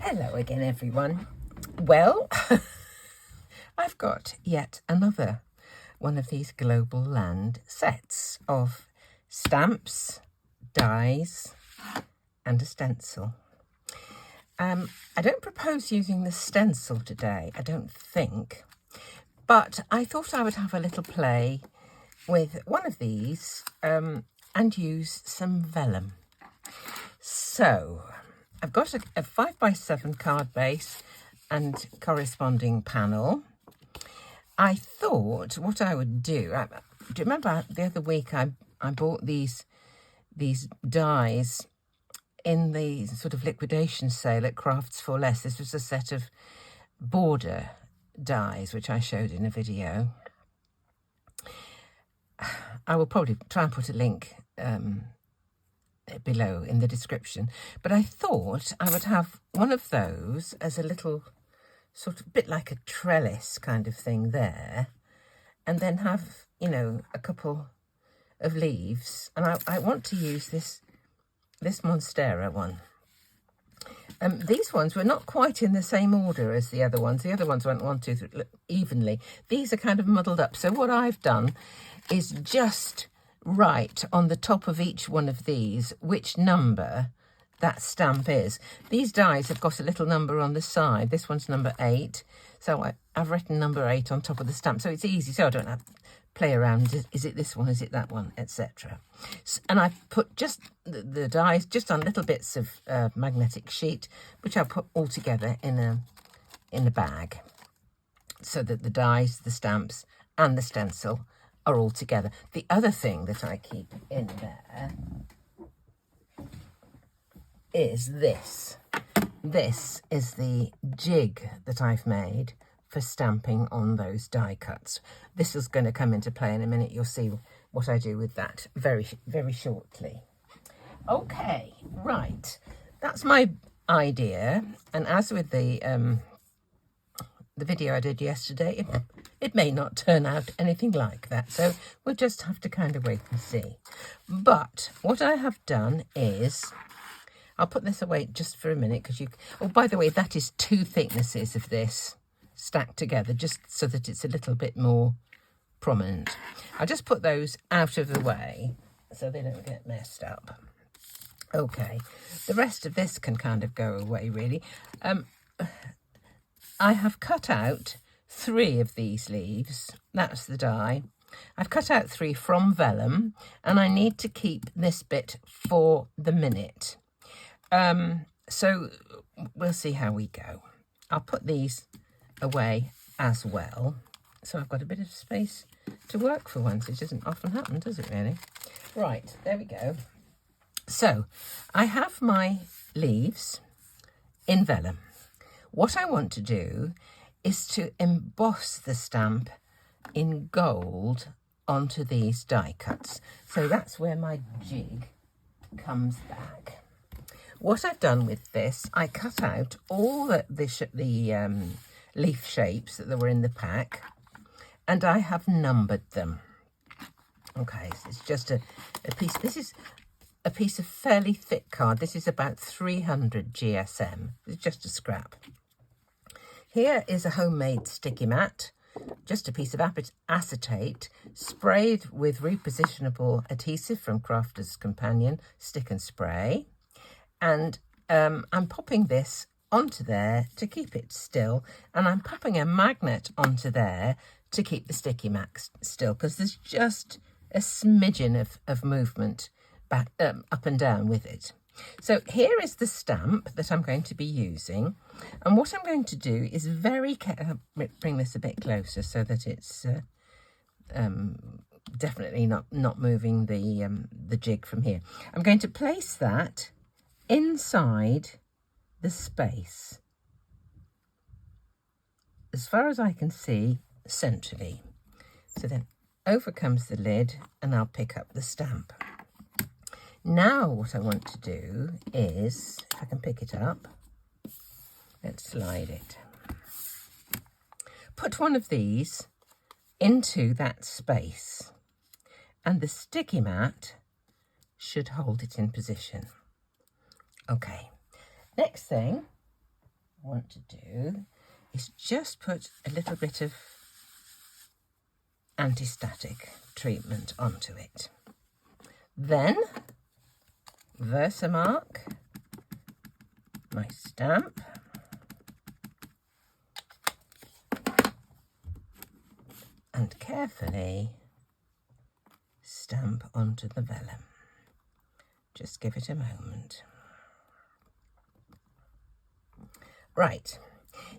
Hello again, everyone. Well, I've got yet another one of these global land sets of stamps, dies, and a stencil. I don't propose using the stencil today, I don't think, but I thought I would have a little play with one of these and use some vellum. So I've got a 5x7 card base and corresponding panel. I thought what I would do, do you remember the other week I bought these dies in the sort of liquidation sale at Crafts for Less. This was a set of border dies, which I showed in a video. I will probably try and put a link below in the description, but I thought I would have one of those as a little sort of bit like a trellis kind of thing there, and then have, you know, a couple of leaves. And I want to use this Monstera one. These ones were not quite in the same order as the other ones. The other ones went 1, 2, 3 evenly. These are kind of muddled up. So what I've done is just write on the top of each one of these which number that stamp is. These dies have got a little number on the side. This one's number 8. So I've written number 8 on top of the stamp. So it's easy. So I don't have to play around. Is it this one? Is it that one? Etc. And I've put just the dies just on little bits of magnetic sheet, which I'll put all together in a bag, so that the dies, the stamps, and the stencil are all together. The other thing that I keep in there is this. This is the jig that I've made for stamping on those die cuts. This is going to come into play in a minute. You'll see what I do with that very, very shortly. Okay, right. That's my idea. And as with the video I did yesterday, it may not turn out anything like that. So we'll just have to kind of wait and see. But what I have done is, I'll put this away just for a minute because oh, by the way, that is 2 thicknesses of this stacked together, just so that it's a little bit more prominent. I'll just put those out of the way so they don't get messed up. Okay, the rest of this can kind of go away, really. I have cut out 3 of these leaves. That's the die. I've cut out 3 from vellum, and I need to keep this bit for the minute. So we'll see how we go. I'll put these away as well, so I've got a bit of space to work for once. It doesn't often happen, does it, really? Right, there we go. So I have my leaves in vellum. What I want to do is to emboss the stamp in gold onto these die cuts. So that's where my jig comes back. What I've done with this, I cut out all the leaf shapes that were in the pack, and I have numbered them. Okay, so it's just a piece. This is a piece of fairly thick card. This is about 300 GSM. It's just a scrap. Here is a homemade sticky mat, just a piece of acetate sprayed with repositionable adhesive from Crafter's Companion Stick and Spray. And I'm popping this onto there to keep it still, and I'm popping a magnet onto there to keep the sticky mat still, because there's just a smidgen of movement back up and down with it. So here is the stamp that I'm going to be using, and what I'm going to do is bring this a bit closer so that it's definitely not moving the jig from here. I'm going to place that inside the space, as far as I can see, centrally. So then over comes the lid, and I'll pick up the stamp. Now what I want to do is, if I can pick it up, let's slide it. Put one of these into that space, and the sticky mat should hold it in position. Okay, next thing want to do is just put a little bit of anti-static treatment onto it. Then Versamark my stamp, and carefully stamp onto the vellum. Just give it a moment. Right,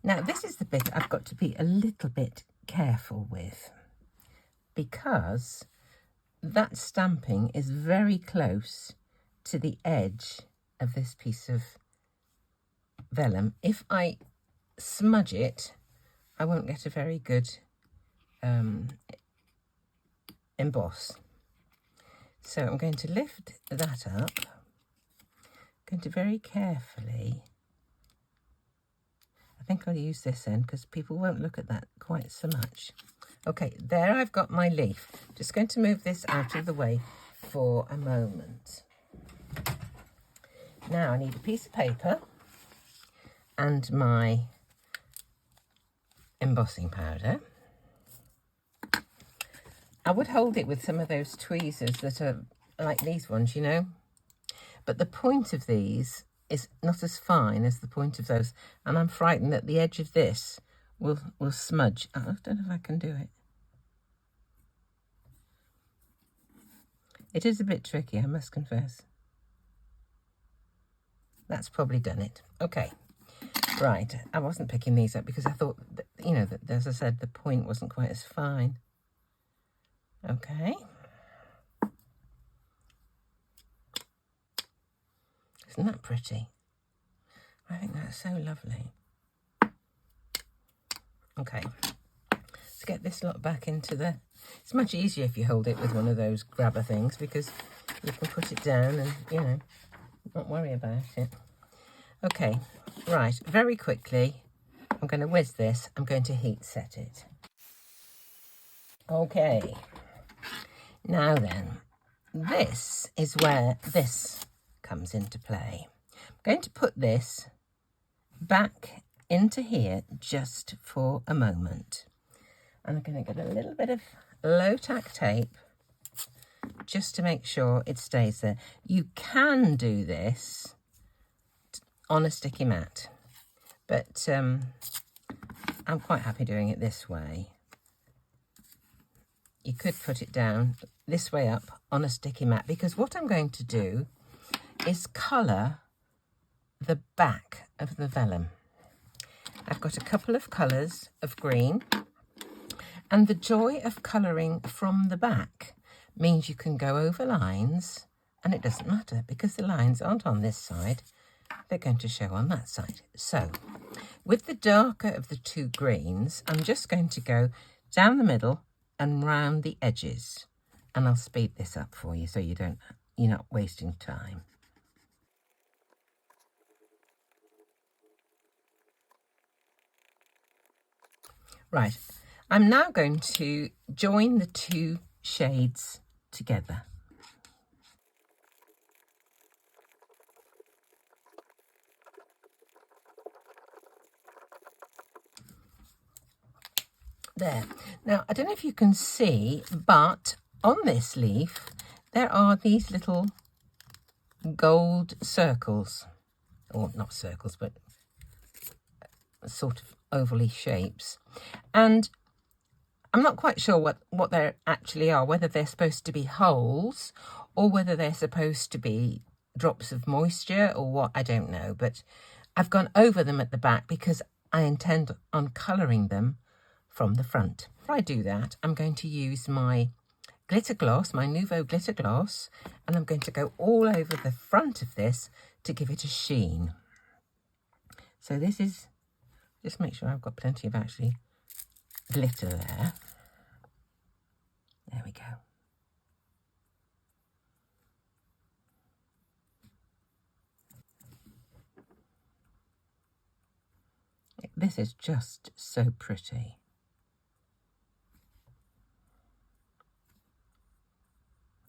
now this is the bit I've got to be a little bit careful with, because that stamping is very close to the edge of this piece of vellum. If I smudge it, I won't get a very good emboss. So I'm going to lift that up. I'm going to very carefully, I think I'll use this end because people won't look at that quite so much. Okay, there I've got my leaf. Just going to move this out of the way for a moment. Now I need a piece of paper and my embossing powder. I would hold it with some of those tweezers that are like these ones, you know, but the point of these is not as fine as the point of those, and I'm frightened that the edge of this will smudge. I don't know if I can do it. It is a bit tricky, I must confess. That's probably done it. Okay, right. I wasn't picking these up because I thought that, you know, that, as I said, the point wasn't quite as fine. Okay. Isn't that pretty? I think that's so lovely. Okay. Let's get this lot back into the... It's much easier if you hold it with one of those grabber things because you can put it down and, you know, not worry about it. Okay, right, very quickly, I'm going to whiz this. I'm going to heat set it. Okay, now then, this is where this comes into play. I'm going to put this back into here just for a moment. And I'm going to get a little bit of low tack tape just to make sure it stays there. You can do this on a sticky mat, but I'm quite happy doing it this way. You could put it down this way up on a sticky mat, because what I'm going to do is colour the back of the vellum. I've got a couple of colours of green, and the joy of colouring from the back means you can go over lines and it doesn't matter because the lines aren't on this side, they're going to show on that side. So with the darker of the two greens, I'm just going to go down the middle and round the edges, and I'll speed this up for you so you're not wasting time. Right, I'm now going to join the two shades together. There. Now, I don't know if you can see, but on this leaf, there are these little gold circles, or not circles, but sort of ovally shapes. And I'm not quite sure what they actually are, whether they're supposed to be holes or whether they're supposed to be drops of moisture or what, I don't know. But I've gone over them at the back because I intend on colouring them from the front. Before I do that, I'm going to use my glitter gloss, my Nouveau glitter gloss, and I'm going to go all over the front of this to give it a sheen. So this is, just make sure I've got plenty of actually glitter there. There we go. This is just so pretty.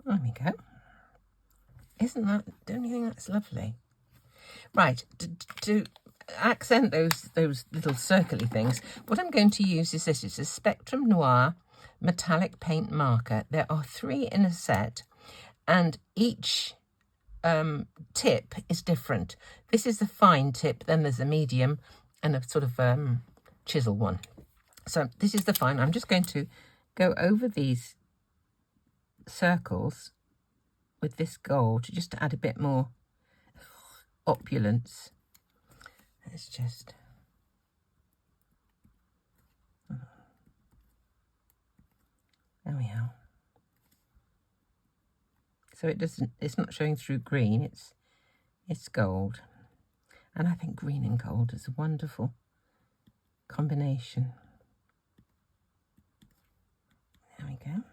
There we go. Isn't that, don't you think that's lovely? Right, to accent those little circly things, what I'm going to use is this. It's a Spectrum Noir metallic paint marker. There are 3 in a set, and each tip is different. This is the fine tip, then there's a medium and a sort of chisel one. So this is the fine. I'm just going to go over these circles with this gold just to add a bit more opulence. It's just... there we are. So it's not showing through green, it's gold. And I think green and gold is a wonderful combination. There we go.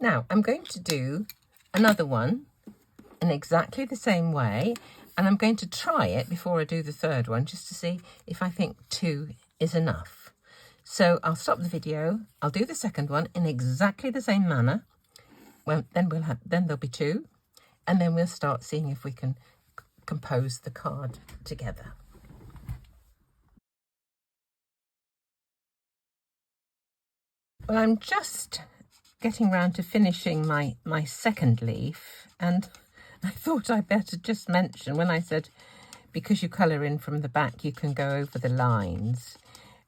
Now I'm going to do another one in exactly the same way, and I'm going to try it before I do the third one just to see if I think 2 is enough. So I'll stop the video, I'll do the second one in exactly the same manner. Well, then there'll be 2, and then we'll start seeing if we can compose the card together. Well, I'm just getting round to finishing my second leaf, and I thought I'd better just mention, when I said because you colour in from the back you can go over the lines,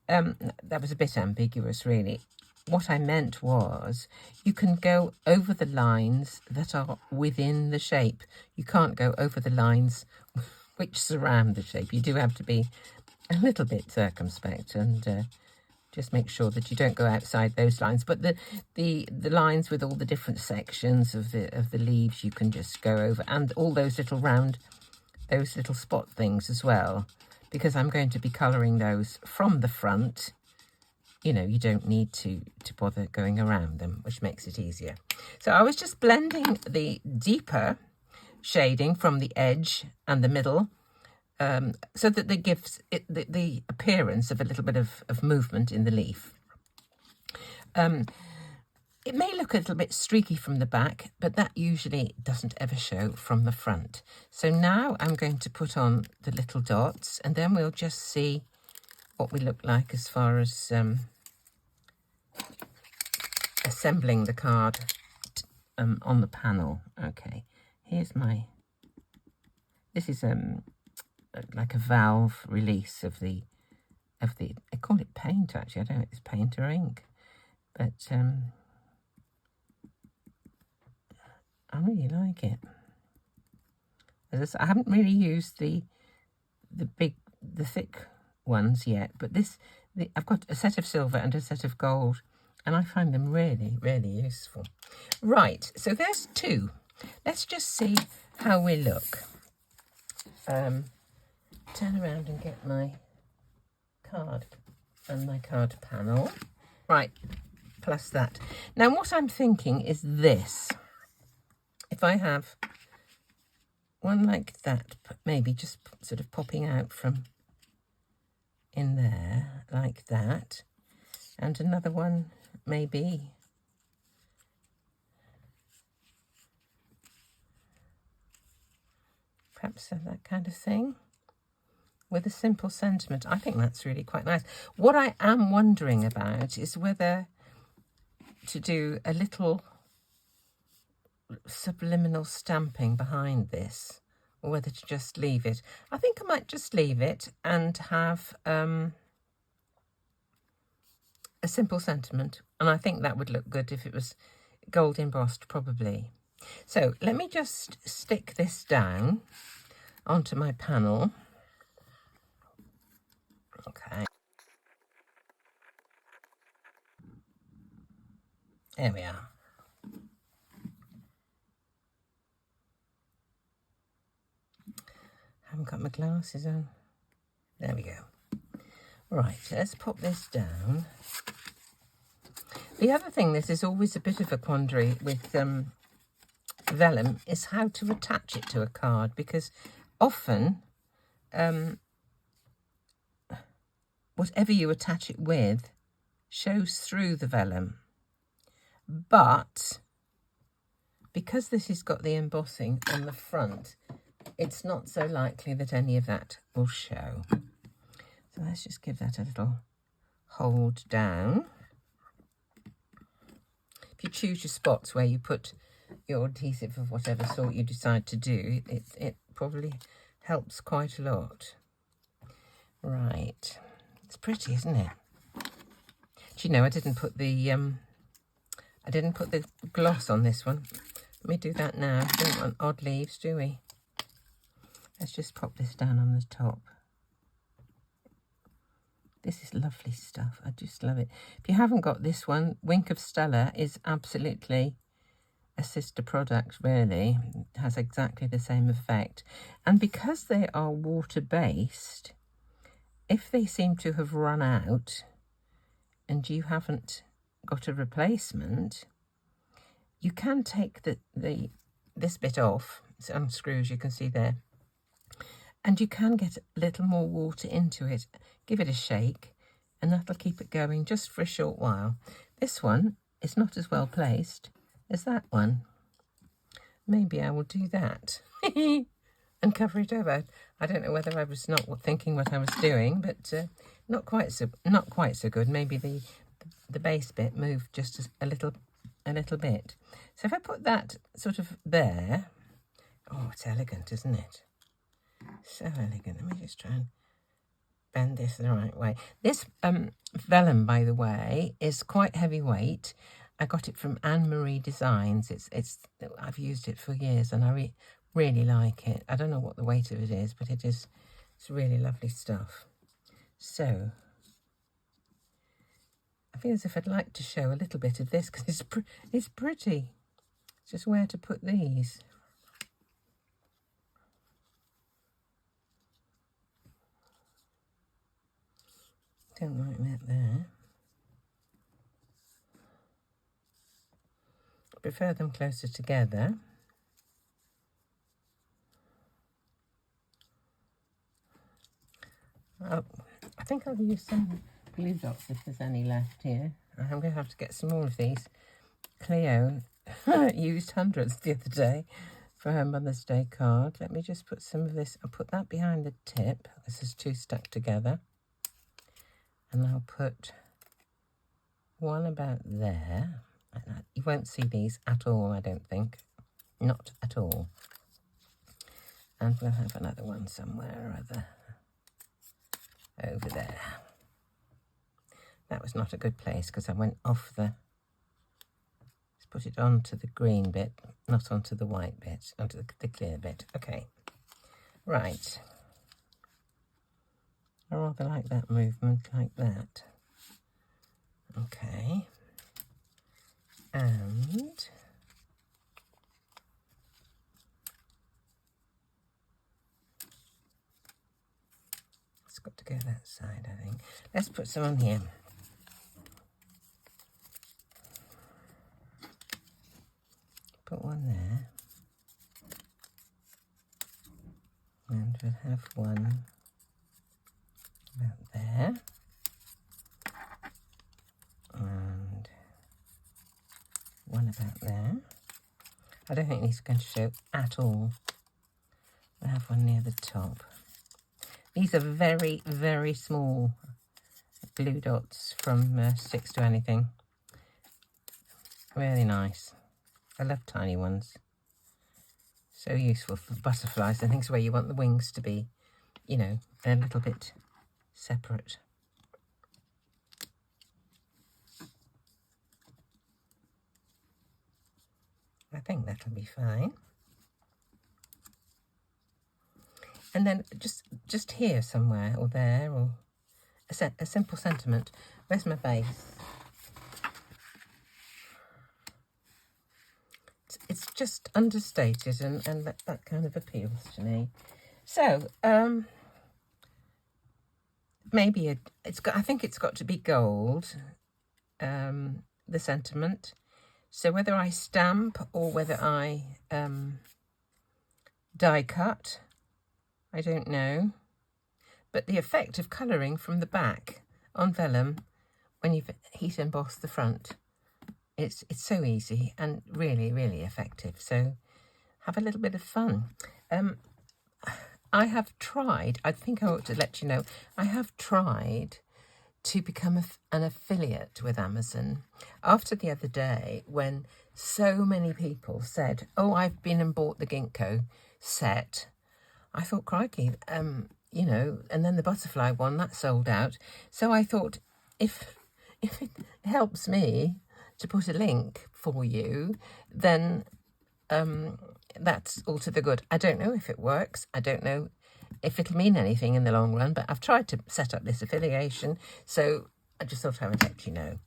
that was a bit ambiguous really. What I meant was you can go over the lines that are within the shape. You can't go over the lines which surround the shape. You do have to be a little bit circumspect and just make sure that you don't go outside those lines. But the lines with all the different sections of the leaves you can just go over, and all those little round, those little spot things as well, because I'm going to be colouring those from the front. You know, you don't need to bother going around them, which makes it easier. So I was just blending the deeper shading from the edge and the middle, so that it gives it the appearance of a little bit of movement in the leaf. It may look a little bit streaky from the back, but that usually doesn't ever show from the front. So now I'm going to put on the little dots, and then we'll just see what we look like as far as assembling the card on the panel. Okay, here's my... this is like a valve release of the I call it paint actually. I don't know if it's paint or ink, but I really like it. As I said, I haven't really used the thick ones yet, but I've got a set of silver and a set of gold, and I find them really, really useful. Right, so there's 2. Let's just see how we look. Turn around and get my card and my card panel. Right, plus that. Now what I'm thinking is this. If I have one like that, maybe just sort of popping out from in there like that, and another one maybe perhaps that kind of thing with a simple sentiment. I think that's really quite nice. What I am wondering about is whether to do a little subliminal stamping behind this, or whether to just leave it. I think I might just leave it and have a simple sentiment, and I think that would look good if it was gold embossed probably. So let me just stick this down onto my panel. Okay. There we are. Haven't got my glasses on. There we go. Right, let's pop this down. The other thing that is always a bit of a quandary with vellum is how to attach it to a card, because often whatever you attach it with shows through the vellum. But because this has got the embossing on the front, it's not so likely that any of that will show. So let's just give that a little hold down. If you choose your spots where you put your adhesive of whatever sort you decide to do, it probably helps quite a lot. Right, it's pretty, isn't it? Do you know I didn't put the gloss on this one. Let me do that now. We don't want odd leaves, do we? Let's just pop this down on the top. This is lovely stuff. I just love it. If you haven't got this one, Wink of Stella is absolutely a sister product, really. It has exactly the same effect. And because they are water-based, if they seem to have run out and you haven't got a replacement, you can take this bit off. It's unscrew, as you can see there. And you can get a little more water into it. Give it a shake, and that'll keep it going just for a short while. This one is not as well placed as that one. Maybe I will do that and cover it over. I don't know whether I was not thinking what I was doing, but not quite so good. Maybe the base bit moved just a little bit. So if I put that sort of there, oh, it's elegant, isn't it? So elegant. Let me just try and bend this the right way. This vellum, by the way, is quite heavyweight. I got it from Anne-Marie Designs. I've used it for years and I really like it. I don't know what the weight of it is, but it's really lovely stuff. So I feel as if I'd like to show a little bit of this because it's pretty. It's just where to put these. Don't like that there. I prefer them closer together. Oh, I think I'll use some glue dots if there's any left here. I'm going to have to get some more of these. Cleo used hundreds the other day for her Mother's Day card. Let me just put some of this. I'll put that behind the tip. This is two stuck together. And I'll put one about there. You won't see these at all, I don't think. Not at all. And we'll have another one somewhere or other. Over there. That was not a good place because I went off the... Let's put it onto the green bit, not onto the white bit, onto the clear bit. Okay. Right. I rather like that movement, like that. Okay. And it's got to go that side, I think. Let's put some on here. Put one there. And we'll have one about there. And one about there. I don't think these are going to show at all. I have one near the top. These are very, very small glue dots from Sticks to Anything. Really nice. I love tiny ones. So useful for butterflies and things where you want the wings to be, you know, a little bit separate. I think that'll be fine. And then just here somewhere, or there, or a simple sentiment. Where's my base? It's just understated, and that kind of appeals to me. So maybe I think it's got to be gold. The sentiment. So whether I stamp or whether I die cut, I don't know. But the effect of colouring from the back on vellum when you've heat embossed the front, it's so easy and really, really effective. So have a little bit of fun. I have tried, I think I ought to let you know, I have tried to become an affiliate with Amazon after the other day when so many people said, oh, I've been and bought the Ginkgo set. I thought, crikey, you know, and then the butterfly one, that sold out. So I thought, if it helps me to put a link for you, then that's all to the good. I don't know if it works. I don't know if it'll mean anything in the long run, but I've tried to set up this affiliation, so I just thought I would let you know.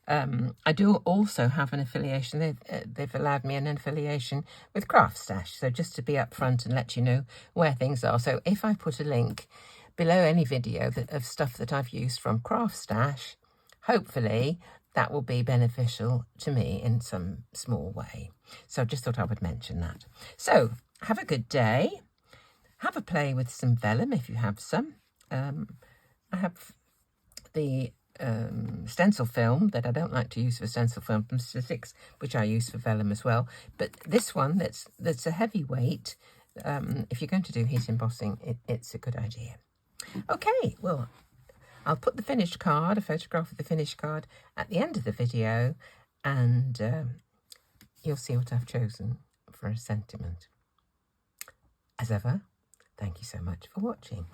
I do also have an affiliation. They've allowed me an affiliation with Craft Stash, so just to be upfront and let you know where things are. So if I put a link below any video of stuff that I've used from Craft Stash, hopefully that will be beneficial to me in some small way. So I just thought I would mention that. So have a good day. Have a play with some vellum if you have some. I have the stencil film that I don't like to use for stencil film from Statistics, which I use for vellum as well. But this one that's a heavy weight, if you're going to do heat embossing, it's a good idea. Okay, well, I'll put the finished card, a photograph of the finished card, at the end of the video, and you'll see what I've chosen for a sentiment. As ever, thank you so much for watching.